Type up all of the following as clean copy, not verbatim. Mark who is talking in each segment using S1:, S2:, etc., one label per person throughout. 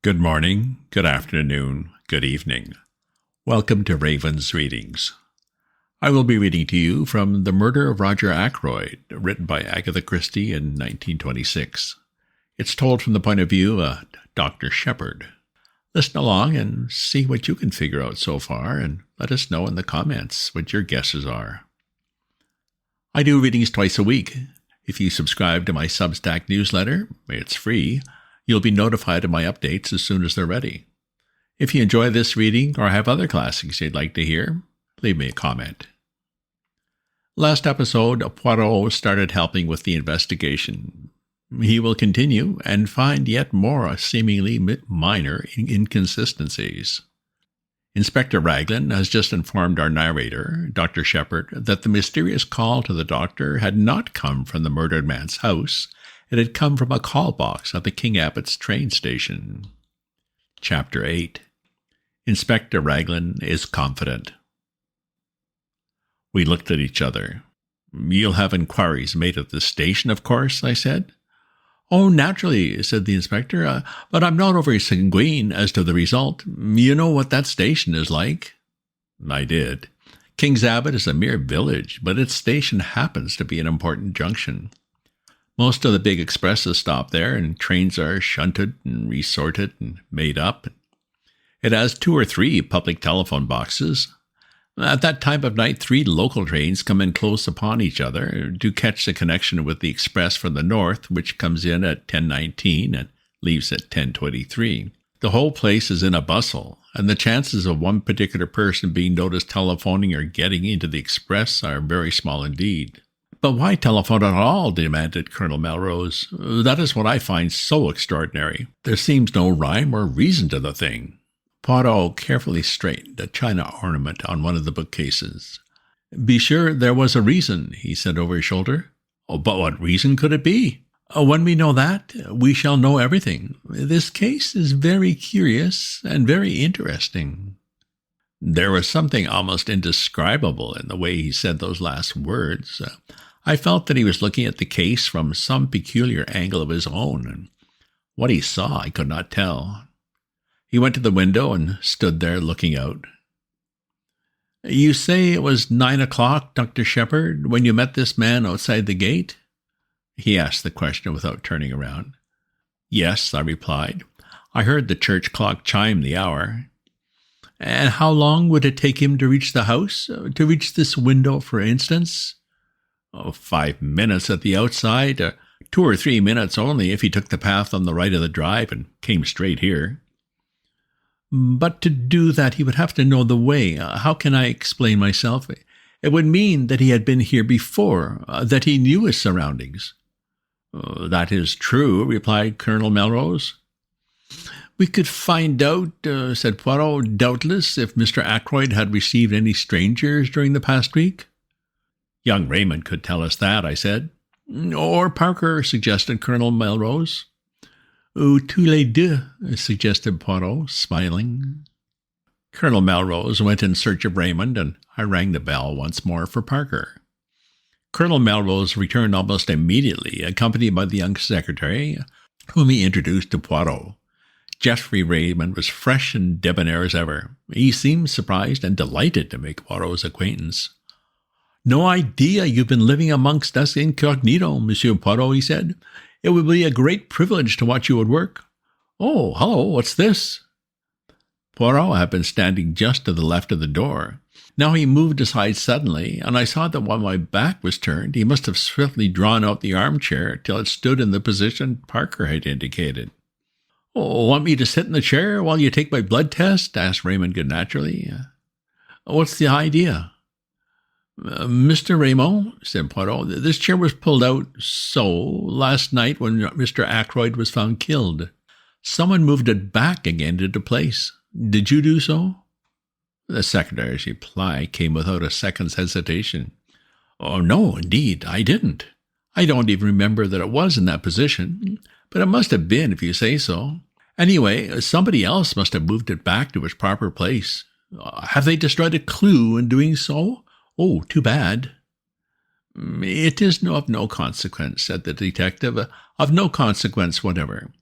S1: Good morning, good afternoon, good evening. Welcome to Raven's Readings. I will be reading to you from The Murder of Roger Ackroyd, written by Agatha Christie in 1926. It's told from the point of view of Doctor Sheppard. Listen along and see what you can figure out so far, and let us know in the comments what your guesses are. I do readings twice a week. If you subscribe to my Substack newsletter, it's free. You'll be notified of my updates as soon as they're ready. If you enjoy this reading or have other classics you'd like to hear, leave me a comment. Last episode, Poirot started helping with the investigation. He will continue and find yet more seemingly minor inconsistencies. Inspector Raglan has just informed our narrator, Doctor Sheppard, that the mysterious call to the doctor had not come from the murdered man's house. It had come from a call box at the King Abbot's train station. Chapter 8. Inspector Raglan is confident. We looked at each other. "You'll have inquiries made at the station, of course," I said. "Oh, naturally," said the inspector, "but I'm not over sanguine as to the result. You know what that station is like." I did. King's Abbot is a mere village, but its station happens to be an important junction. Most of the big expresses stop there, and trains are shunted and resorted and made up. It has 2 or 3 public telephone boxes. At that time of night, 3 local trains come in close upon each other to catch the connection with the express from the north, which comes in at 10:19 and leaves at 10:23. The whole place is in a bustle, and the chances of one particular person being noticed telephoning or getting into the express are very small indeed. "But why telephone at all?" demanded Colonel Melrose. "That is what I find so extraordinary. There seems no rhyme or reason to the thing." Poirot carefully straightened a china ornament on one of the bookcases. "Be sure there was a reason," he said over his shoulder. "Oh, but what reason could it be?" "When we know that, we shall know everything. This case is very curious and very interesting." There was something almost indescribable in the way he said those last words. I felt that he was looking at the case from some peculiar angle of his own, and what he saw I could not tell. He went to the window and stood there looking out. "You say it was 9 o'clock, Dr. Sheppard, when you met this man outside the gate?" He asked the question without turning around. "Yes," I replied. "I heard the church clock chime the hour." "And how long would it take him to reach the house? To reach this window, for instance?" 5 minutes at the outside, 2 or 3 minutes only if he took the path on the right of the drive and came straight here." "But to do that he would have to know the way. How can I explain myself? It would mean that he had been here before, that he knew his surroundings." "That is true," replied Colonel Melrose. "We could find out," said Poirot, "doubtless, if Mr. Ackroyd had received any strangers during the past week." "Young Raymond could tell us that," I said. "Or Parker," suggested Colonel Melrose. "Ou tous les deux," suggested Poirot, smiling. Colonel Melrose went in search of Raymond, and I rang the bell once more for Parker. Colonel Melrose returned almost immediately, accompanied by the young secretary, whom he introduced to Poirot. Geoffrey Raymond was fresh and debonair as ever. He seemed surprised and delighted to make Poirot's acquaintance. "No idea you've been living amongst us incognito, Monsieur Poirot," he said. "It would be a great privilege to watch you at work." "Oh, hello, what's this?" Poirot had been standing just to the left of the door. Now he moved aside suddenly, and I saw that while my back was turned, he must have swiftly drawn out the armchair till it stood in the position Parker had indicated. "Oh, want me to sit in the chair while you take my blood test?" asked Raymond good-naturedly. "What's the idea?" "Mr. Raymond," said Poirot, "this chair was pulled out last night when Mr. Ackroyd was found killed. Someone moved it back again into place. Did you do so?" The secretary's reply came without a second's hesitation. "Oh, no, indeed, I didn't. I don't even remember that it was in that position, but it must have been if you say so. Anyway, somebody else must have moved it back to its proper place. Have they destroyed a clue in doing so? Oh, too bad." "It is of no consequence," said the detective. "Of no consequence whatever.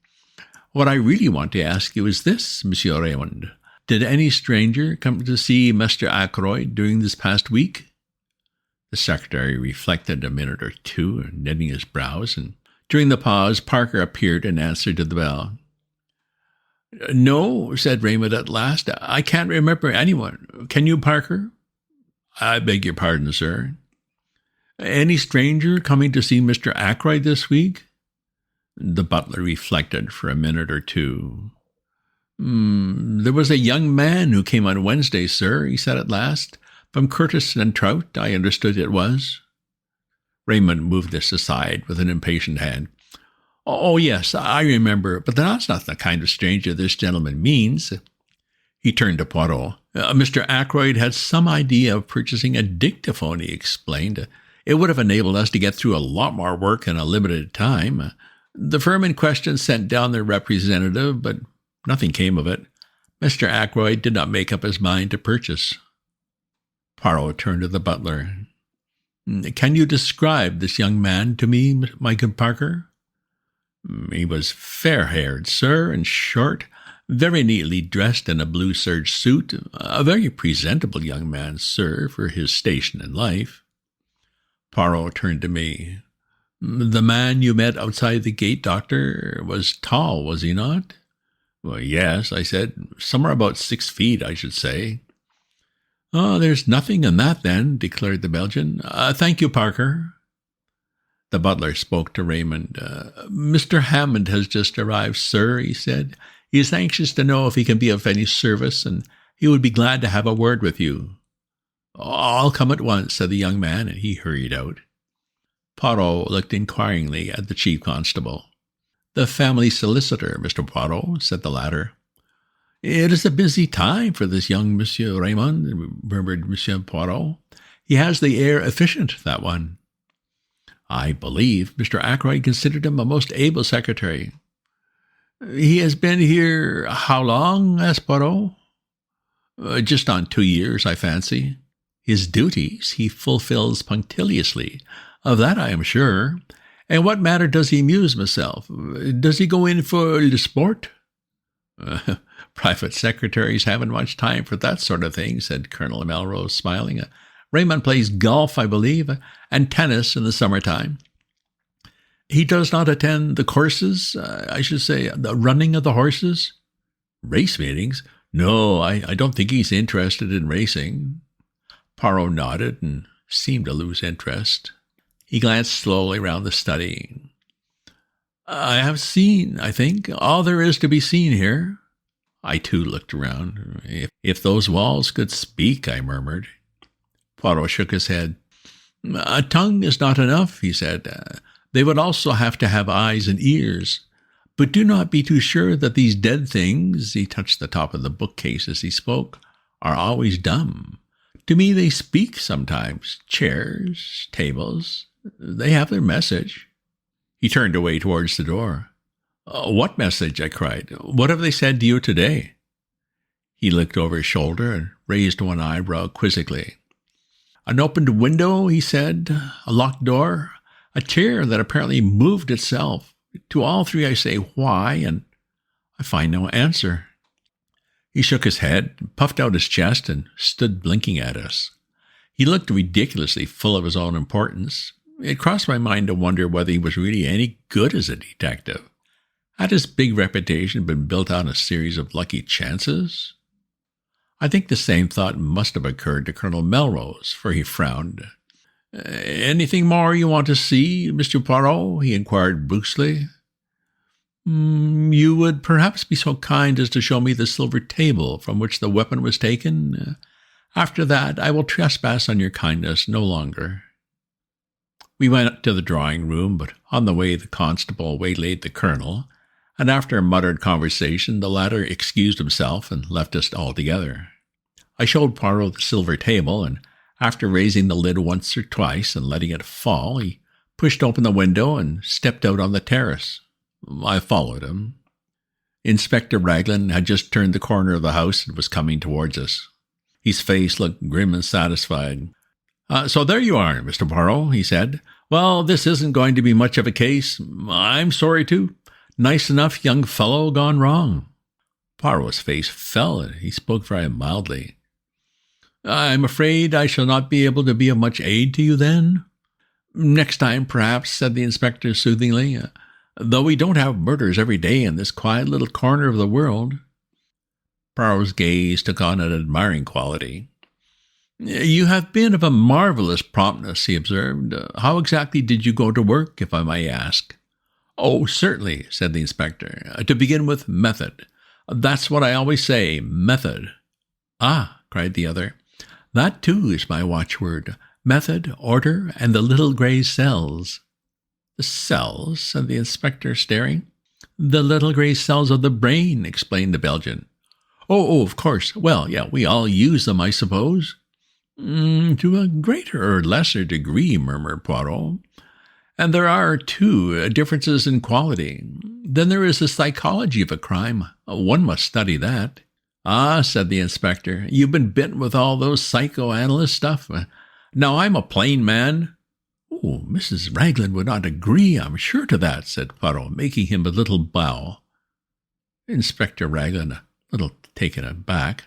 S1: What I really want to ask you is this, Monsieur Raymond. Did any stranger come to see Mr. Ackroyd during this past week? The secretary reflected a minute or two, knitting his brows, and during the pause, Parker appeared and answered to the bell. No, said Raymond at last. I can't remember anyone. Can you, Parker? I beg your pardon, sir. Any stranger coming to see Mr. Ackroyd this week? The butler reflected for a minute or two. There was a young man who came on Wednesday, sir, he said at last. From Curtis and Trout, I understood it was. Raymond moved this aside with an impatient hand. Oh, yes, I remember, but that's not the kind of stranger this gentleman means. He turned to Poirot. Mr. Ackroyd had some idea of purchasing a dictaphone, he explained. It would have enabled us to get through a lot more work in a limited time. The firm in question sent down their representative, but nothing came of it. Mr. Ackroyd did not make up his mind to purchase. Poirot turned to the butler. Can you describe this young man to me, my good Parker? He was fair-haired, sir, and short, very neatly dressed in a blue serge suit, a very presentable young man, sir, for his station in life. Poirot turned to me. The man you met outside the gate, Doctor, was tall, was he not? Well, yes, I said, somewhere about 6 feet, I should say. Oh, there's nothing in that, then, declared the Belgian. Thank you, Parker. The butler spoke to Raymond. Mr. Hammond has just arrived, sir, he said. He is anxious to know if he can be of any service, and he would be glad to have a word with you. I'll come at once, said the young man, and he hurried out. Poirot looked inquiringly at the chief constable. The family solicitor, Mr. Poirot, said the latter. It is a busy time for this young Monsieur Raymond, murmured Monsieur Poirot. He has the air efficient, that one. I believe Mr. Ackroyd considered him a most able secretary. He has been here how long? Asked Poirot. Just on 2 years, I fancy. His duties he fulfills punctiliously. Of that I am sure. And what matter does he amuse himself? Does he go in for le sport? Private secretaries haven't much time for that sort of thing, said Colonel Melrose, smiling. Raymond plays golf, I believe, and tennis in the summertime. He does not attend the courses, I should say, the running of the horses? Race meetings? No, I don't think he's interested in racing. Poirot nodded and seemed to lose interest. He glanced slowly round the study. I have seen, I think, all there is to be seen here. I, too, looked around. If those walls could speak, I murmured. Poirot shook his head. A tongue is not enough, he said. They would also have to have eyes and ears. But do not be too sure that these dead things, he touched the top of the bookcase as he spoke, are always dumb. To me they speak sometimes. Chairs, tables, they have their message. He turned away towards the door. What message? I cried. What have they said to you today? He looked over his shoulder and raised one eyebrow quizzically. An opened window, he said, a locked door, a chair that apparently moved itself. To all three I say why, and I find no answer. He shook his head, puffed out his chest, and stood blinking at us. He looked ridiculously full of his own importance. It crossed my mind to wonder whether he was really any good as a detective. Had his big reputation been built on a series of lucky chances? I think the same thought must have occurred to Colonel Melrose, for he frowned. Anything more you want to see, Mr. Poirot? He inquired brusquely. You would perhaps be so kind as to show me the silver table from which the weapon was taken. After that, I will trespass on your kindness no longer. We went to the drawing-room, but on the way the constable waylaid the colonel, and after a muttered conversation, the latter excused himself and left us all together. I showed Poirot the silver table, and after raising the lid once or twice and letting it fall, he pushed open the window and stepped out on the terrace. I followed him. Inspector Raglan had just turned the corner of the house and was coming towards us. His face looked grim and satisfied. So there you are, Mr. Poirot, he said. Well, this isn't going to be much of a case. I'm sorry, too. Nice enough young fellow gone wrong. Poirot's face fell, and he spoke very mildly. I'm afraid I shall not be able to be of much aid to you then. Next time, perhaps, said the inspector soothingly, though we don't have murders every day in this quiet little corner of the world. Poirot's gaze took on an admiring quality. You have been of a marvellous promptness, he observed. How exactly did you go to work, if I may ask? Oh, certainly, said the inspector. To begin with, method. That's what I always say, method. Ah, cried the other. That, too, is my watchword. Method, order, and the little grey cells. The cells? Said the inspector, staring. The little grey cells of the brain, explained the Belgian. Oh, of course. Well, yeah, we all use them, I suppose. To a greater or lesser degree, murmured Poirot. And there are, too, differences in quality. Then there is the psychology of a crime. One must study that. Ah, said the inspector, you've been bitten with all those psychoanalyst stuff. Now I'm a plain man. Oh, Mrs. Raglan would not agree, I'm sure to that, said Poirot, making him a little bow. Inspector Raglan, a little taken aback,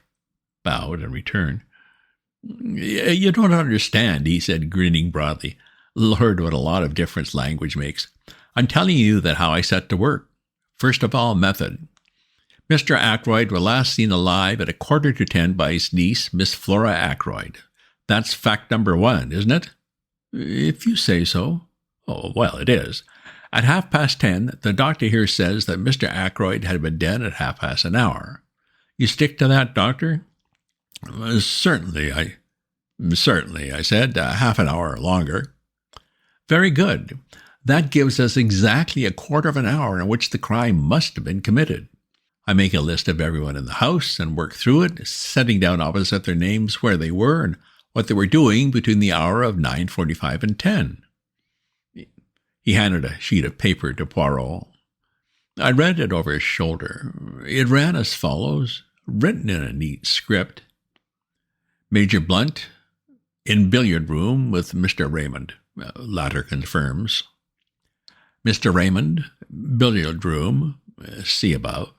S1: bowed in return. You don't understand, he said, grinning broadly. Lord, what a lot of difference language makes. I'm telling you that how I set to work. First of all, method. Mr. Ackroyd was last seen alive at 10:15 by his niece, Miss Flora Ackroyd. That's fact number 1, isn't it? If you say so. Oh, well, it is. At 10:30, the doctor here says that Mr. Ackroyd had been dead at 1/2 an hour. You stick to that, doctor? Certainly, I said, half an hour longer. Very good. That gives us exactly 1/4 of an hour in which the crime must have been committed. I make a list of everyone in the house and work through it, setting down opposite their names where they were and what they were doing between the hour of 9:45 and 10. He handed a sheet of paper to Poirot. I read it over his shoulder. It ran as follows, written in a neat script. Major Blunt, in billiard room with Mr. Raymond. Latter confirms. Mr. Raymond, billiard room, see above.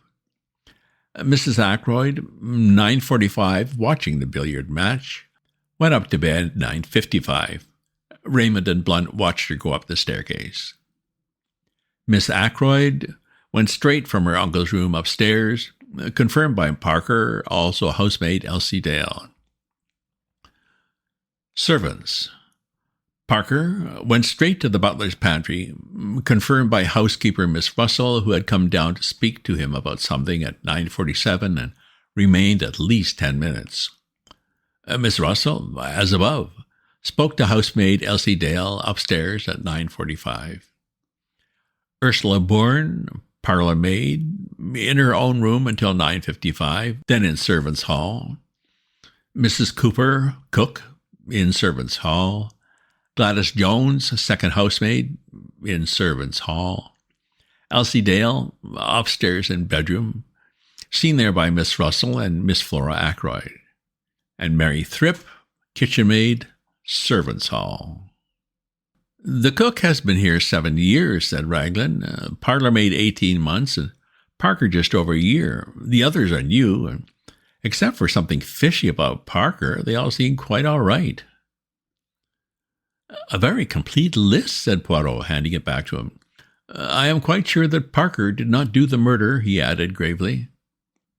S1: Mrs. Ackroyd, 9:45, watching the billiard match. Went up to bed 9:55. Raymond and Blunt watched her go up the staircase. Miss Ackroyd went straight from her uncle's room upstairs, confirmed by Parker, also housemaid Elsie Dale. Servants. Parker went straight to the butler's pantry, confirmed by housekeeper Miss Russell, who had come down to speak to him about something at 9:47 and remained at least 10 minutes. Miss Russell, as above, spoke to housemaid Elsie Dale upstairs at 9:45. Ursula Bourne, parlour maid, in her own room until 9:55, then in servants' hall. Mrs. Cooper, cook, in servants' hall. Gladys Jones, second housemaid, in servants' hall. Elsie Dale, upstairs in bedroom, seen there by Miss Russell and Miss Flora Ackroyd. And Mary Thripp, kitchen maid, servants' hall. The cook has been here 7 years, said Raglan. Parlour maid 18 months, and Parker just over a year. The others are new, and except for something fishy about Parker, they all seem quite all right. A very complete list, said Poirot, handing it back to him. I am quite sure that Parker did not do the murder, he added gravely.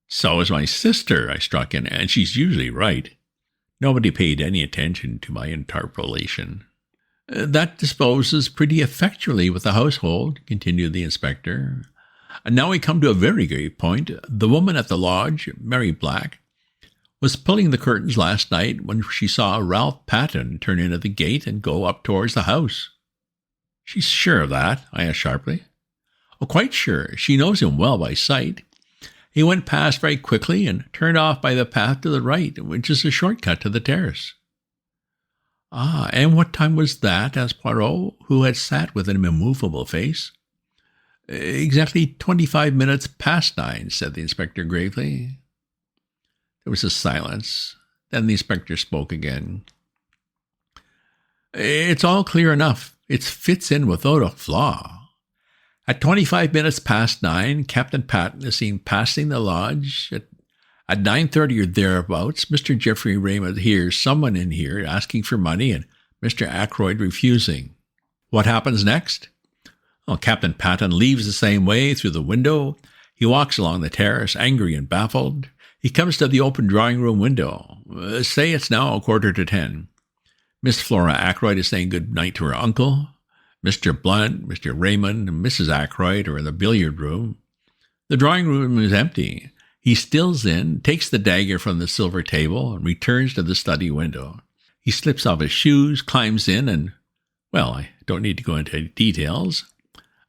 S1: So is my sister, I struck in, and she's usually right. Nobody paid any attention to my interpolation. That disposes pretty effectually with the household, continued the inspector. And now we come to a very great point. The woman at the lodge, Mary Black, was pulling the curtains last night when she saw Ralph Patton turn in at the gate and go up towards the house. She's sure of that? I asked sharply. Oh, quite sure. She knows him well by sight. He went past very quickly and turned off by the path to the right, which is a short-cut to the terrace. Ah, and what time was that? Asked Poirot, who had sat with an immovable face. Exactly 25 minutes past 9, said the inspector gravely. There was a silence. Then the inspector spoke again. It's all clear enough. It fits in without a flaw. At 25 minutes past 9, Captain Patton is seen passing the lodge. At 9:30 or thereabouts, Mr. Geoffrey Raymond hears someone in here asking for money and Mr. Ackroyd refusing. What happens next? Well, Captain Patton leaves the same way through the window. He walks along the terrace, angry and baffled. He comes to the open drawing-room window. Say it's now 9:45. Miss Flora Ackroyd is saying good night to her uncle. Mr. Blunt, Mr. Raymond, and Mrs. Ackroyd are in the billiard room. The drawing room is empty. He stills in, takes the dagger from the silver table, and returns to the study window. He slips off his shoes, climbs in, and, well, I don't need to go into details.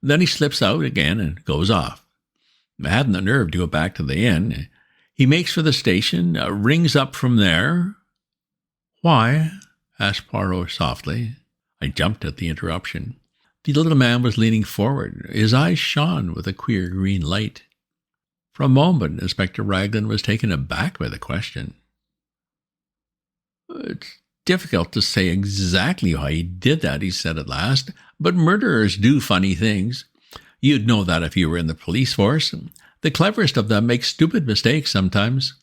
S1: Then he slips out again and goes off. I hadn't the nerve to go back to the inn. He makes for the station, rings up from there. Why? Asked Poirot softly. I jumped at the interruption. The little man was leaning forward. His eyes shone with a queer green light. For a moment, Inspector Raglan was taken aback by the question. It's difficult to say exactly how he did that, he said at last, but murderers do funny things. You'd know that if you were in the police force. The cleverest of them make stupid mistakes sometimes.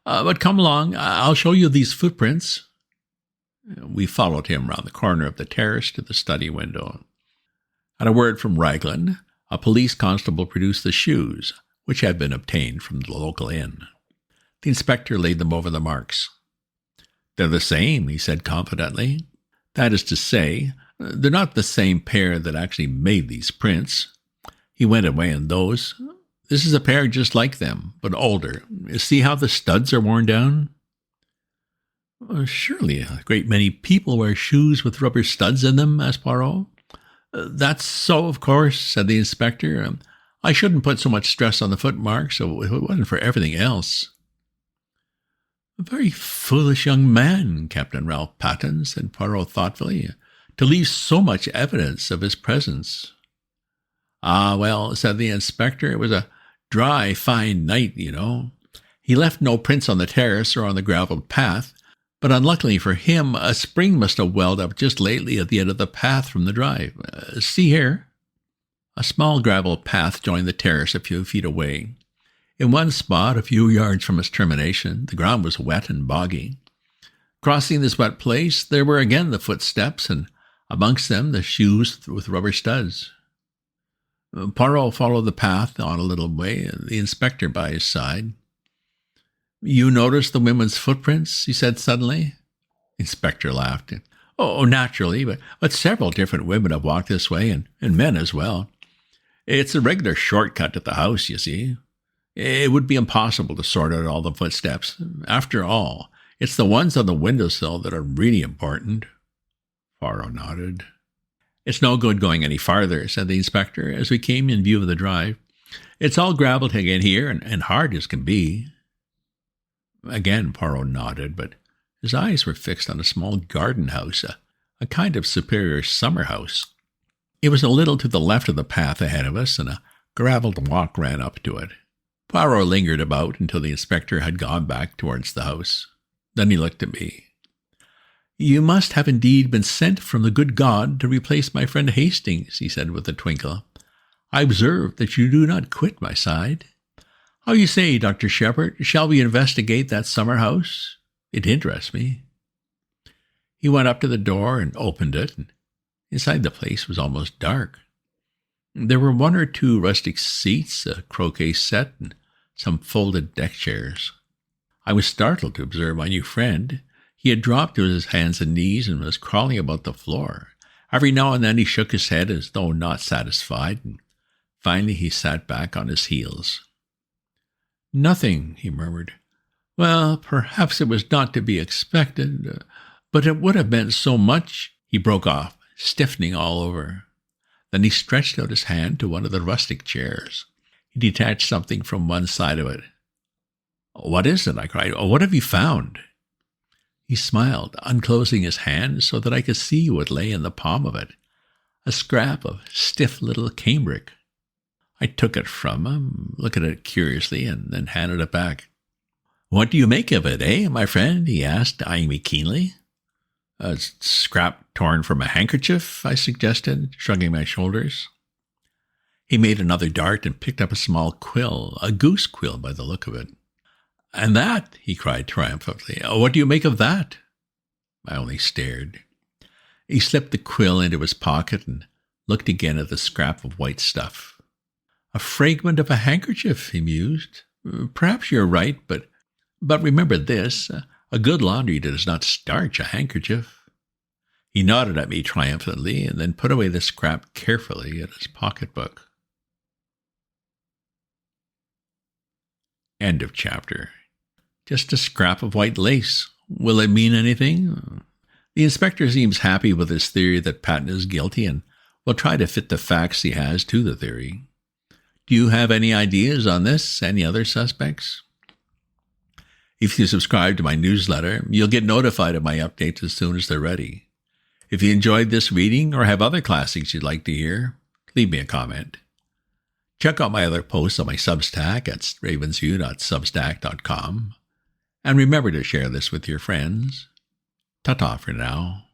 S1: But come along, I'll show you these footprints. We followed him round the corner of the terrace to the study window. At a word from Raglan, a police constable produced the shoes, which had been obtained from the local inn. The inspector laid them over the marks. They're the same, he said confidently. That is to say, they're not the same pair that actually made these prints. He went away in those. This is a pair just like them, but older. See how the studs are worn down? Surely a great many people wear shoes with rubber studs in them, asked Poirot. That's so, of course, said the inspector. I shouldn't put so much stress on the footmarks if it wasn't for everything else. A very foolish young man, Captain Ralph Patton, said Poirot thoughtfully, to leave so much evidence of his presence. Ah, well, said the inspector, it was a dry, fine night, you know. He left no prints on the terrace or on the gravelled path, but unluckily for him, a spring must have welled up just lately at the end of the path from the drive. See here. A small gravel path joined the terrace a few feet away. In one spot, a few yards from its termination, the ground was wet and boggy. Crossing this wet place, there were again the footsteps, and amongst them the shoes with rubber studs. Poirot followed the path on a little way, the inspector by his side. You noticed the women's footprints? He said suddenly. The inspector laughed. Oh, naturally, but several different women have walked this way, and men as well. It's a regular shortcut to the house, you see. It would be impossible to sort out all the footsteps. After all, it's the ones on the windowsill that are really important. Poirot nodded. It's no good going any farther, said the inspector, as we came in view of the drive. It's all gravel to get here, and hard as can be. Again Poirot nodded, but his eyes were fixed on a small garden house, a kind of superior summer house. It was a little to the left of the path ahead of us, and a gravelled walk ran up to it. Poirot lingered about until the inspector had gone back towards the house. Then he looked at me. You must have indeed been sent from the good God to replace my friend Hastings, he said with a twinkle. I observe that you do not quit my side. How you say, Doctor Sheppard, shall we investigate that summer house? It interests me. He went up to the door and opened it, and inside the place was almost dark. There were one or two rustic seats, a croquet set, and some folded deck chairs. I was startled to observe my new friend. He had dropped to his hands and knees and was crawling about the floor. Every now and then he shook his head as though not satisfied, and finally he sat back on his heels. Nothing, he murmured. Well, perhaps it was not to be expected, but it would have meant so much. He broke off, stiffening all over. Then he stretched out his hand to one of the rustic chairs. He detached something from one side of it. What is it? I cried. What have you found? He smiled, unclosing his hand so that I could see what lay in the palm of it. A scrap of stiff little cambric. I took it from him, looked at it curiously, and then handed it back. What do you make of it, my friend? He asked, eyeing me keenly. A scrap torn from a handkerchief, I suggested, shrugging my shoulders. He made another dart and picked up a small quill, a goose quill by the look of it. "And that," he cried triumphantly. "What do you make of that?" I only stared. He slipped the quill into his pocket and looked again at the scrap of white stuff. "A fragment of a handkerchief," he mused. "Perhaps you're right, but remember this, a good laundry does not starch a handkerchief." He nodded at me triumphantly and then put away the scrap carefully in his pocketbook. End of chapter. Just a scrap of white lace. Will it mean anything? The inspector seems happy with his theory that Patton is guilty and will try to fit the facts he has to the theory. Do you have any ideas on this? Any other suspects? If you subscribe to my newsletter, you'll get notified of my updates as soon as they're ready. If you enjoyed this reading or have other classics you'd like to hear, leave me a comment. Check out my other posts on my Substack at ravensview.substack.com. And remember to share this with your friends. Ta-ta for now.